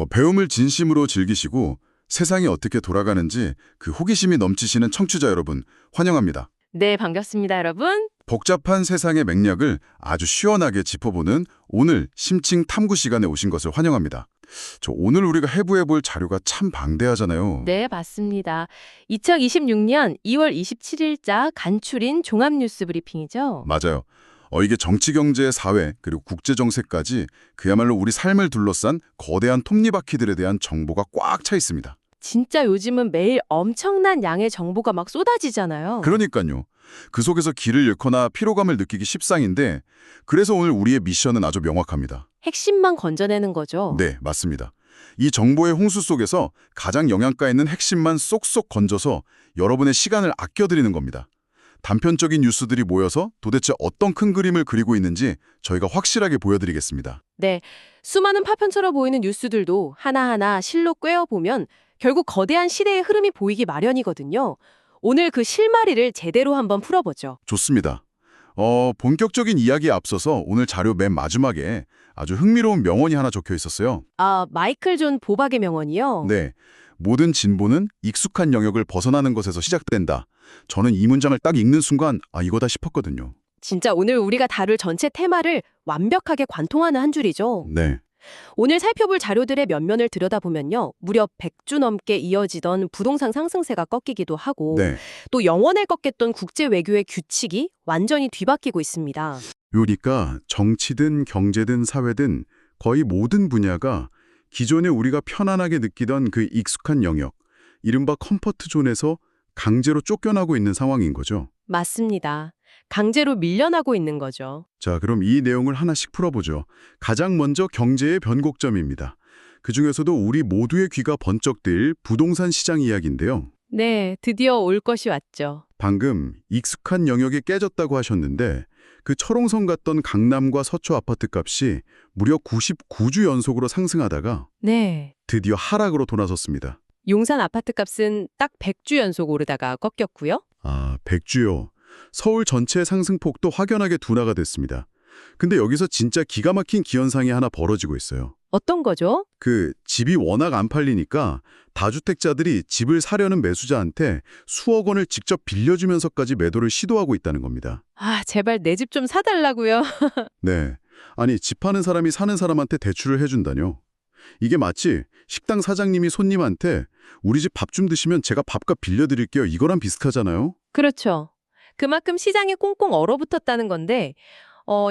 배움을 진심으로 즐기시고 세상이 어떻게 돌아가는지 그 호기심이 넘치시는 청취자 여러분 환영합니다. 네, 반갑습니다, 여러분. 복잡한 세상의 맥락을 아주 시원하게 짚어보는 오늘 심층 탐구 시간에 오신 것을 환영합니다. 오늘 우리가 해부해볼 자료가 참 방대하잖아요. 네, 맞습니다. 2026년 2월 27일자 간추린 종합뉴스 브리핑이죠. 맞아요. 이게 정치, 경제, 사회, 그리고 국제 정세까지 그야말로 우리 삶을 둘러싼 거대한 톱니바퀴들에 대한 정보가 꽉 차 있습니다. 진짜 요즘은 매일 엄청난 양의 정보가 막 쏟아지잖아요. 그러니까요. 그 속에서 길을 잃거나 피로감을 느끼기 십상인데 그래서 오늘 우리의 미션은 아주 명확합니다. 핵심만 건져내는 거죠. 네, 맞습니다. 이 정보의 홍수 속에서 가장 영양가 있는 핵심만 쏙쏙 건져서 여러분의 시간을 아껴드리는 겁니다. 단편적인 뉴스들이 모여서 도대체 어떤 큰 그림을 그리고 있는지 저희가 확실하게 보여드리겠습니다. 네, 수많은 파편처럼 보이는 뉴스들도 하나하나 실로 꿰어보면 결국 거대한 시대의 흐름이 보이기 마련이거든요. 오늘 그 실마리를 제대로 한번 풀어보죠. 좋습니다. 본격적인 이야기에 앞서서 오늘 자료 맨 마지막에 아주 흥미로운 명언이 하나 적혀 있었어요. 아, 마이클 존 보박의 명언이요? 네, 모든 진보는 익숙한 영역을 벗어나는 것에서 시작된다. 저는 이 문장을 딱 읽는 순간 이거다 싶었거든요. 진짜 오늘 우리가 다룰 전체 테마를 완벽하게 관통하는 한 줄이죠. 네, 오늘 살펴볼 자료들의 면면을 들여다보면요. 무려 100주 넘게 이어지던 부동산 상승세가 꺾이기도 하고 네. 또 영원을 꺾였던 국제 외교의 규칙이 완전히 뒤바뀌고 있습니다. 그러니까 정치든 경제든 사회든 거의 모든 분야가 기존에 우리가 편안하게 느끼던 그 익숙한 영역, 이른바 컴포트 존에서 강제로 쫓겨나고 있는 상황인 거죠. 맞습니다. 강제로 밀려나고 있는 거죠. 자, 그럼 이 내용을 하나씩 풀어보죠. 가장 먼저 경제의 변곡점입니다. 그중에서도 우리 모두의 귀가 번쩍 뜨일 부동산 시장 이야기인데요. 네, 드디어 올 것이 왔죠. 방금 익숙한 영역이 깨졌다고 하셨는데 그 철옹성 같던 강남과 서초 아파트 값이 무려 99주 연속으로 상승하다가 네. 드디어 하락으로 돌아섰습니다. 용산 아파트 값은 딱 100주 연속 오르다가 꺾였고요. 100주요. 서울 전체 상승폭도 확연하게 둔화가 됐습니다. 근데 여기서 진짜 기가 막힌 기현상이 하나 벌어지고 있어요. 어떤 거죠? 그 집이 워낙 안 팔리니까 다주택자들이 집을 사려는 매수자한테 수억 원을 직접 빌려주면서까지 매도를 시도하고 있다는 겁니다. 아, 제발 내 집 좀 사달라고요. 네. 아니, 집 파는 사람이 사는 사람한테 대출을 해준다뇨. 이게 마치 식당 사장님이 손님한테 우리 집 밥 좀 드시면 제가 밥값 빌려드릴게요. 이거랑 비슷하잖아요. 그렇죠. 그만큼 시장에 꽁꽁 얼어붙었다는 건데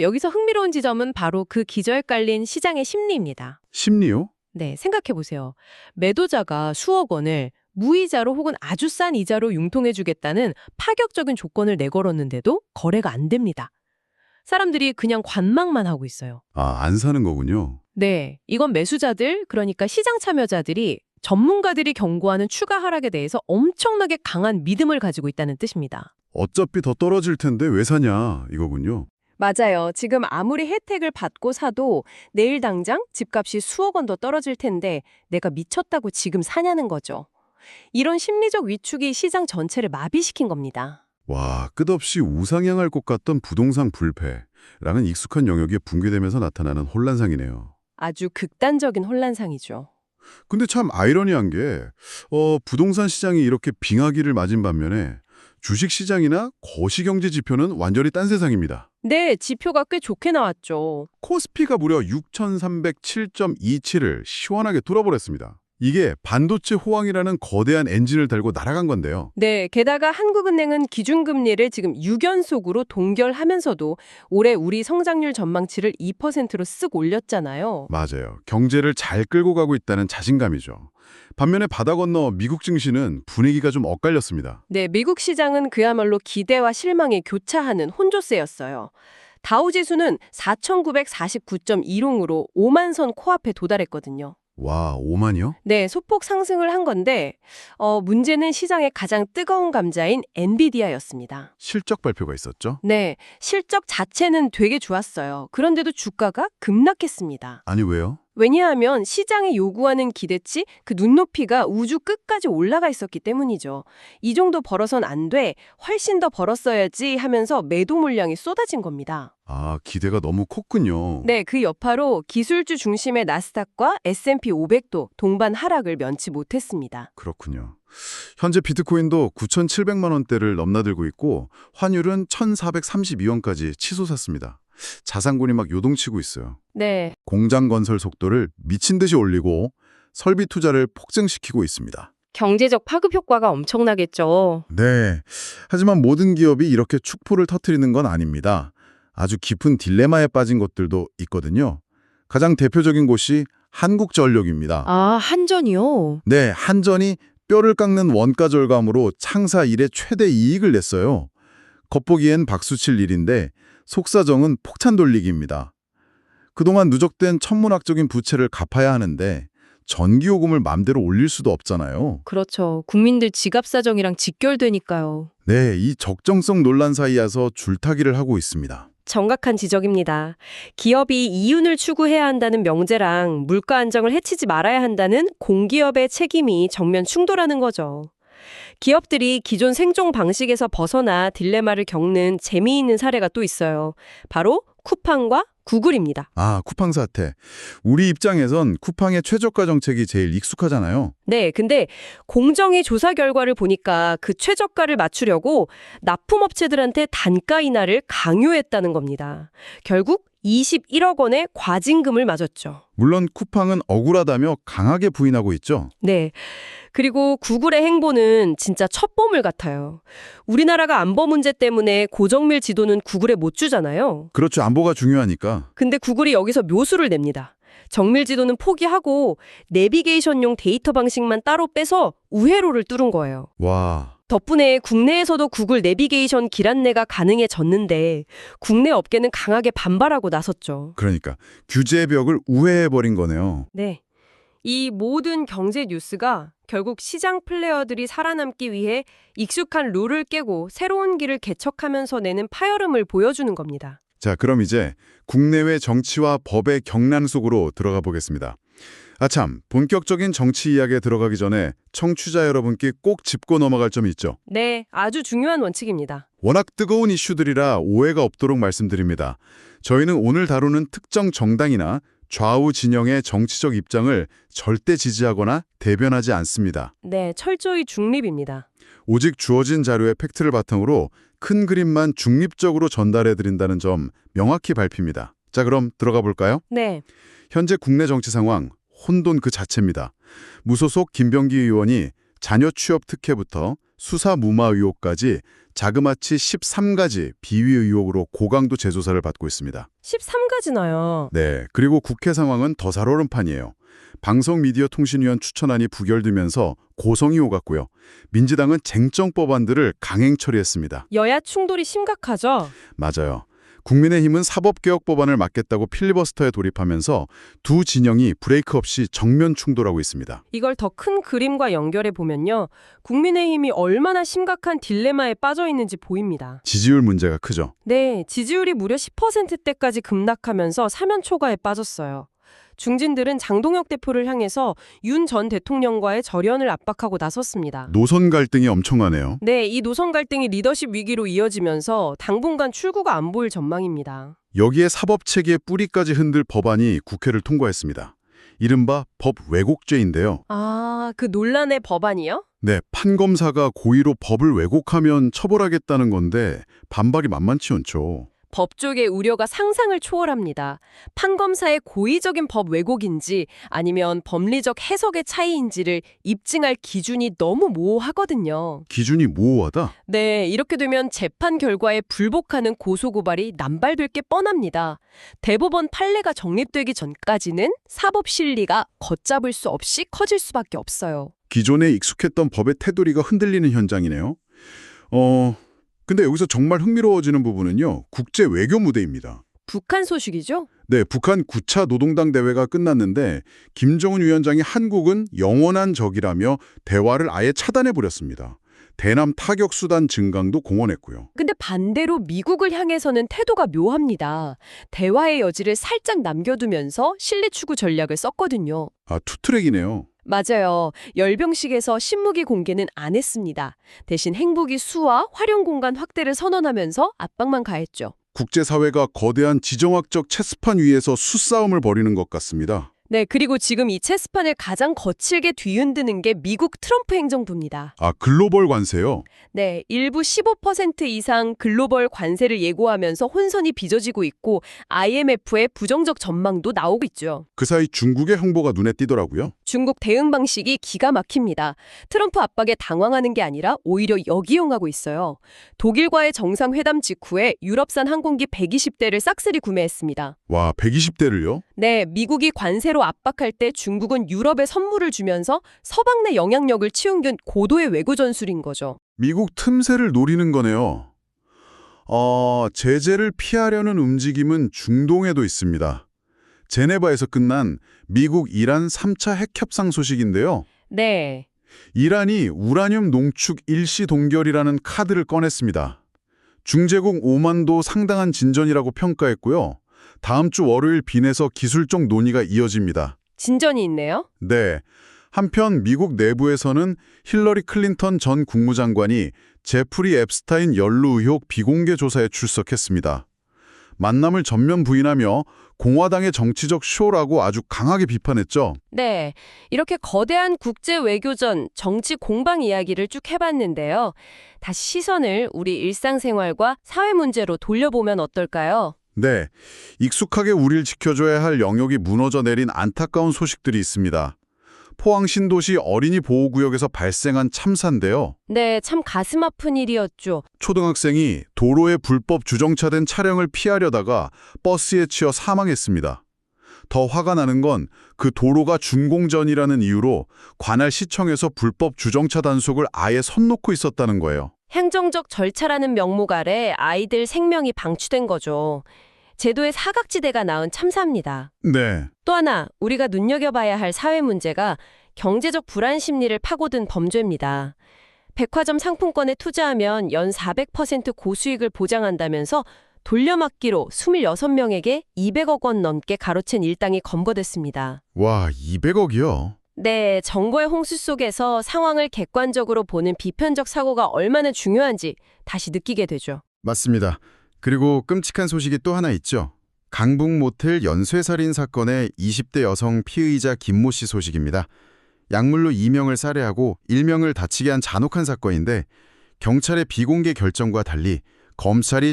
여기서 흥미로운 지점은 바로 그 기저에 깔린 시장의 심리입니다. 심리요? 네, 생각해보세요. 매도자가 수억 원을 무이자로 혹은 아주 싼 이자로 융통해주겠다는 파격적인 조건을 내걸었는데도 거래가 안 됩니다. 사람들이 그냥 관망만 하고 있어요. 안 사는 거군요. 네, 이건 매수자들, 그러니까 시장 참여자들이 전문가들이 경고하는 추가 하락에 대해서 엄청나게 강한 믿음을 가지고 있다는 뜻입니다. 어차피 더 떨어질 텐데 왜 사냐 이거군요. 맞아요. 지금 아무리 혜택을 받고 사도 내일 당장 집값이 수억 원 더 떨어질 텐데 내가 미쳤다고 지금 사냐는 거죠. 이런 심리적 위축이 시장 전체를 마비시킨 겁니다. 와, 끝없이 우상향할 것 같던 부동산 불패랑은 익숙한 영역이 붕괴되면서 나타나는 혼란상이네요. 아주 극단적인 혼란상이죠. 근데 참 아이러니한 게 부동산 시장이 이렇게 빙하기를 맞은 반면에 주식시장이나 거시경제 지표는 완전히 딴 세상입니다. 네, 지표가 꽤 좋게 나왔죠. 코스피가 무려 6,307.27을 시원하게 뚫어버렸습니다. 이게 반도체 호황이라는 거대한 엔진을 달고 날아간 건데요. 네, 게다가 한국은행은 기준금리를 지금 6연속으로 동결하면서도 올해 우리 성장률 전망치를 2%로 쓱 올렸잖아요. 맞아요. 경제를 잘 끌고 가고 있다는 자신감이죠. 반면에 바다 건너 미국 증시는 분위기가 좀 엇갈렸습니다. 네, 미국 시장은 그야말로 기대와 실망이 교차하는 혼조세였어요. 다우지수는 4,949.10으로 5만 선 코앞에 도달했거든요. 와, 5만이요? 네, 소폭 상승을 한 건데 문제는 시장의 가장 뜨거운 감자인 엔비디아였습니다. 실적 발표가 있었죠? 네, 실적 자체는 되게 좋았어요. 그런데도 주가가 급락했습니다. 아니, 왜요? 왜냐하면 시장이 요구하는 기대치, 그 눈높이가 우주 끝까지 올라가 있었기 때문이죠. 이 정도 벌어선 안 돼, 훨씬 더 벌었어야지 하면서 매도 물량이 쏟아진 겁니다. 아, 기대가 너무 컸군요. 네, 그 여파로 기술주 중심의 나스닥과 S&P 500도 동반 하락을 면치 못했습니다. 그렇군요. 현재 비트코인도 9,700만 원대를 넘나들고 있고 환율은 1,432원까지 치솟았습니다. 자산군이 막 요동치고 있어요. 네, 공장 건설 속도를 미친 듯이 올리고 설비 투자를 폭증시키고 있습니다. 경제적 파급 효과가 엄청나겠죠. 네. 하지만 모든 기업이 이렇게 축포를 터뜨리는 건 아닙니다. 아주 깊은 딜레마에 빠진 것들도 있거든요. 가장 대표적인 곳이 한국전력입니다. 아, 한전이요? 네, 한전이 뼈를 깎는 원가 절감으로 창사 이래 최대 이익을 냈어요. 겉보기엔 박수칠 일인데 속사정은 폭탄 돌리기입니다. 그동안 누적된 천문학적인 부채를 갚아야 하는데 전기요금을 맘대로 올릴 수도 없잖아요. 그렇죠. 국민들 지갑 사정이랑 직결되니까요. 네, 이 적정성 논란 사이에서 줄타기를 하고 있습니다. 정확한 지적입니다. 기업이 이윤을 추구해야 한다는 명제랑 물가 안정을 해치지 말아야 한다는 공기업의 책임이 정면 충돌하는 거죠. 기업들이 기존 생존 방식에서 벗어나 딜레마를 겪는 재미있는 사례가 또 있어요. 바로 쿠팡과 구글입니다. 아, 쿠팡 사태. 우리 입장에선 쿠팡의 최저가 정책이 제일 익숙하잖아요. 네, 근데 공정위 조사 결과를 보니까 그 최저가를 맞추려고 납품업체들한테 단가 인하를 강요했다는 겁니다. 결국 21억 원의 과징금을 맞았죠. 물론 쿠팡은 억울하다며 강하게 부인하고 있죠. 네. 그리고 구글의 행보는 진짜 첩보물 같아요. 우리나라가 안보 문제 때문에 고정밀 지도는 구글에 못 주잖아요. 그렇죠. 안보가 중요하니까. 근데 구글이 여기서 묘수를 냅니다. 정밀 지도는 포기하고 내비게이션용 데이터 방식만 따로 빼서 우회로를 뚫은 거예요. 와, 덕분에 국내에서도 구글 내비게이션 길 안내가 가능해졌는데 국내 업계는 강하게 반발하고 나섰죠. 그러니까 규제의 벽을 우회해버린 거네요. 네. 이 모든 경제 뉴스가 결국 시장 플레이어들이 살아남기 위해 익숙한 룰을 깨고 새로운 길을 개척하면서 내는 파열음을 보여주는 겁니다. 자, 그럼 이제 국내외 정치와 법의 경란 속으로 들어가 보겠습니다. 아참, 본격적인 정치 이야기에 들어가기 전에 청취자 여러분께 꼭 짚고 넘어갈 점이 있죠. 네, 아주 중요한 원칙입니다. 워낙 뜨거운 이슈들이라 오해가 없도록 말씀드립니다. 저희는 오늘 다루는 특정 정당이나 좌우 진영의 정치적 입장을 절대 지지하거나 대변하지 않습니다. 네, 철저히 중립입니다. 오직 주어진 자료의 팩트를 바탕으로 큰 그림만 중립적으로 전달해드린다는 점 명확히 밝힙니다. 자, 그럼 들어가 볼까요? 네, 현재 국내 정치 상황, 혼돈 그 자체입니다. 무소속 김병기 의원이 자녀 취업 특혜부터 수사 무마 의혹까지 자그마치 13가지 비위 의혹으로 고강도 재조사를 받고 있습니다. 13가지나요. 네, 그리고 국회 상황은 더 살얼음판이에요. 방송미디어통신위원 추천안이 부결되면서 고성이 오갔고요. 민주당은 쟁점 법안들을 강행 처리했습니다. 여야 충돌이 심각하죠? 맞아요. 국민의힘은 사법개혁 법안을 막겠다고 필리버스터에 돌입하면서 두 진영이 브레이크 없이 정면 충돌하고 있습니다. 이걸 더 큰 그림과 연결해 보면요. 국민의힘이 얼마나 심각한 딜레마에 빠져 있는지 보입니다. 지지율 문제가 크죠. 네, 지지율이 무려 10%대까지 급락하면서 사면 초과에 빠졌어요. 중진들은 장동혁 대표를 향해서 윤 전 대통령과의 절연을 압박하고 나섰습니다. 노선 갈등이 엄청나네요. 네, 이 노선 갈등이 리더십 위기로 이어지면서 당분간 출구가 안 보일 전망입니다. 여기에 사법체계의 뿌리까지 흔들 법안이 국회를 통과했습니다. 이른바 법 왜곡죄인데요. 아, 그 논란의 법안이요? 네, 판검사가 고의로 법을 왜곡하면 처벌하겠다는 건데 반발이 만만치 않죠. 법 쪽의 우려가 상상을 초월합니다. 판검사의 고의적인 법 왜곡인지 아니면 법리적 해석의 차이인지를 입증할 기준이 너무 모호하거든요. 기준이 모호하다? 네, 이렇게 되면 재판 결과에 불복하는 고소고발이 남발될 게 뻔합니다. 대법원 판례가 정립되기 전까지는 사법 실리가 걷잡을 수 없이 커질 수밖에 없어요. 기존에 익숙했던 법의 테두리가 흔들리는 현장이네요. 근데 여기서 정말 흥미로워지는 부분은요. 국제 외교 무대입니다. 북한 소식이죠? 네, 북한 9차 노동당 대회가 끝났는데 김정은 위원장이 한국은 영원한 적이라며 대화를 아예 차단해버렸습니다. 대남 타격 수단 증강도 공언했고요. 근데 반대로 미국을 향해서는 태도가 묘합니다. 대화의 여지를 살짝 남겨두면서 실리 추구 전략을 썼거든요. 아, 투트랙이네요. 맞아요. 열병식에서 신무기 공개는 안 했습니다. 대신 핵무기 수와 활용 공간 확대를 선언하면서 압박만 가했죠. 국제사회가 거대한 지정학적 체스판 위에서 수싸움을 벌이는 것 같습니다. 네, 그리고 지금 이 체스판을 가장 거칠게 뒤흔드는 게 미국 트럼프 행정부입니다. 아, 글로벌 관세요? 네, 일부 15% 이상 글로벌 관세를 예고하면서 혼선이 빚어지고 있고 IMF의 부정적 전망도 나오고 있죠. 그 사이 중국의 행보가 눈에 띄더라고요. 중국 대응 방식이 기가 막힙니다. 트럼프 압박에 당황하는 게 아니라 오히려 역이용하고 있어요. 독일과의 정상회담 직후에 유럽산 항공기 120대를 싹쓸이 구매했습니다. 와, 120대를요? 네, 미국이 관세로 압박할 때 중국은 유럽에 선물을 주면서 서방 내 영향력을 치운균 고도의 외교 전술인 거죠. 미국 틈새를 노리는 거네요. 제재를 피하려는 움직임은 중동에도 있습니다. 제네바에서 끝난 미국 이란 3차 핵협상 소식인데요. 네. 이란이 우라늄 농축 일시 동결이라는 카드를 꺼냈습니다. 중제국 오만도 상당한 진전이라고 평가했고요. 다음 주 월요일 빈에서 기술적 논의가 이어집니다. 진전이 있네요. 네. 한편 미국 내부에서는 힐러리 클린턴 전 국무장관이 제프리 앱스타인 연루 의혹 비공개 조사에 출석했습니다. 만남을 전면 부인하며 공화당의 정치적 쇼라고 아주 강하게 비판했죠. 네. 이렇게 거대한 국제 외교전, 정치 공방 이야기를 쭉 해봤는데요. 다시 시선을 우리 일상생활과 사회 문제로 돌려보면 어떨까요? 네, 익숙하게 우릴 지켜줘야 할 영역이 무너져 내린 안타까운 소식들이 있습니다. 포항 신도시 어린이 보호구역에서 발생한 참사인데요. 네, 참 가슴 아픈 일이었죠. 초등학생이 도로에 불법 주정차된 차량을 피하려다가 버스에 치여 사망했습니다. 더 화가 나는 건 그 도로가 준공전이라는 이유로 관할 시청에서 불법 주정차 단속을 아예 선 놓고 있었다는 거예요. 행정적 절차라는 명목 아래 아이들 생명이 방치된 거죠. 제도의 사각지대가 낳은 참사입니다. 네, 또 하나 우리가 눈여겨봐야 할 사회 문제가 경제적 불안 심리를 파고든 범죄입니다. 백화점 상품권에 투자하면 연 400% 고수익을 보장한다면서 돌려막기로 26명에게 200억 원 넘게 가로챈 일당이 검거됐습니다. 와, 200억이요? 네, 정보의 홍수 속에서 상황을 객관적으로 보는 비편적 사고가 얼마나 중요한지 다시 느끼게 되죠. 맞습니다. 그리고 끔찍한 소식이 또 하나 있죠. 강북 모텔 연쇄살인 사건의 20대 여성 피의자 김모 씨 소식입니다. 약물로 2명을 살해하고 1명을 다치게 한 잔혹한 사건인데 경찰의 비공개 결정과 달리 검찰이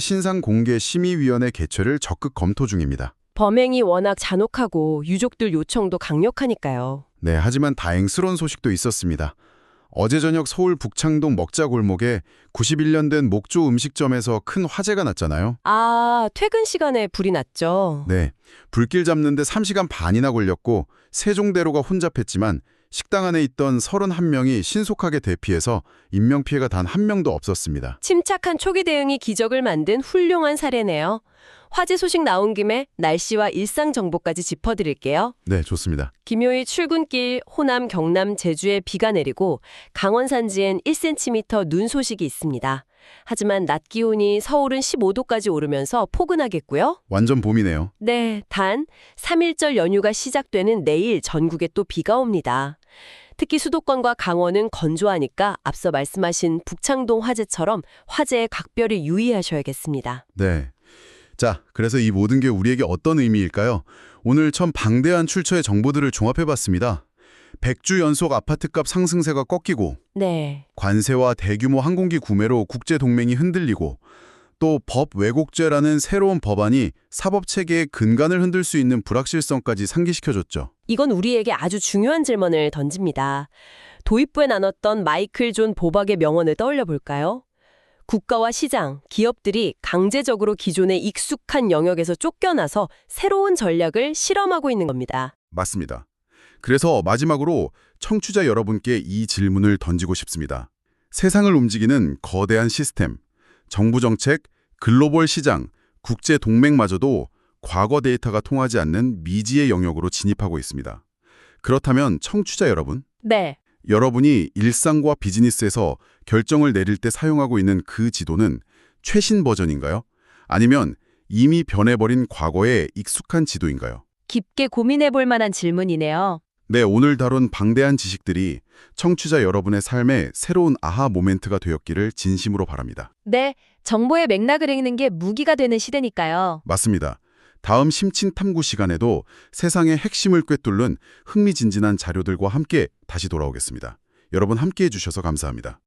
신상공개심의위원회 개최를 적극 검토 중입니다. 범행이 워낙 잔혹하고 유족들 요청도 강력하니까요. 네, 하지만 다행스러운 소식도 있었습니다. 어제 저녁 서울 북창동 먹자골목에 91년 된 목조 음식점에서 큰 화재가 났잖아요. 아, 퇴근 시간에 불이 났죠. 네, 불길 잡는데 3시간 반이나 걸렸고 세종대로가 혼잡했지만 식당 안에 있던 31명이 신속하게 대피해서 인명피해가 단 한 명도 없었습니다. 침착한 초기 대응이 기적을 만든 훌륭한 사례네요. 화재 소식 나온 김에 날씨와 일상 정보까지 짚어드릴게요. 네, 좋습니다. 김효일 출근길 호남, 경남, 제주에 비가 내리고 강원 산지엔 1cm 눈 소식이 있습니다. 하지만 낮 기온이 서울은 15도까지 오르면서 포근하겠고요. 완전 봄이네요. 네, 단 3일절 연휴가 시작되는 내일 전국에 또 비가 옵니다. 특히 수도권과 강원은 건조하니까 앞서 말씀하신 북창동 화재처럼 화재에 각별히 유의하셔야겠습니다. 네. 자, 그래서 이 모든 게 우리에게 어떤 의미일까요? 오늘 참 방대한 출처의 정보들을 종합해봤습니다. 100주 연속 아파트값 상승세가 꺾이고 네. 관세와 대규모 항공기 구매로 국제동맹이 흔들리고 또 법 왜곡죄라는 새로운 법안이 사법체계의 근간을 흔들 수 있는 불확실성까지 상기시켜줬죠. 이건 우리에게 아주 중요한 질문을 던집니다. 도입부에 나눴던 마이클 존 보박의 명언을 떠올려 볼까요? 국가와 시장, 기업들이 강제적으로 기존의 익숙한 영역에서 쫓겨나서 새로운 전략을 실험하고 있는 겁니다. 맞습니다. 그래서 마지막으로 청취자 여러분께 이 질문을 던지고 싶습니다. 세상을 움직이는 거대한 시스템, 정부 정책, 글로벌 시장, 국제 동맹마저도 과거 데이터가 통하지 않는 미지의 영역으로 진입하고 있습니다. 그렇다면 청취자 여러분, 네. 여러분이 일상과 비즈니스에서 결정을 내릴 때 사용하고 있는 그 지도는 최신 버전인가요? 아니면 이미 변해버린 과거의 익숙한 지도인가요? 깊게 고민해 볼 만한 질문이네요. 네, 오늘 다룬 방대한 지식들이 청취자 여러분의 삶에 새로운 아하 모멘트가 되었기를 진심으로 바랍니다. 네, 정보의 맥락을 읽는 게 무기가 되는 시대니까요. 맞습니다. 다음 심층 탐구 시간에도 세상의 핵심을 꿰뚫는 흥미진진한 자료들과 함께 다시 돌아오겠습니다. 여러분 함께해 주셔서 감사합니다.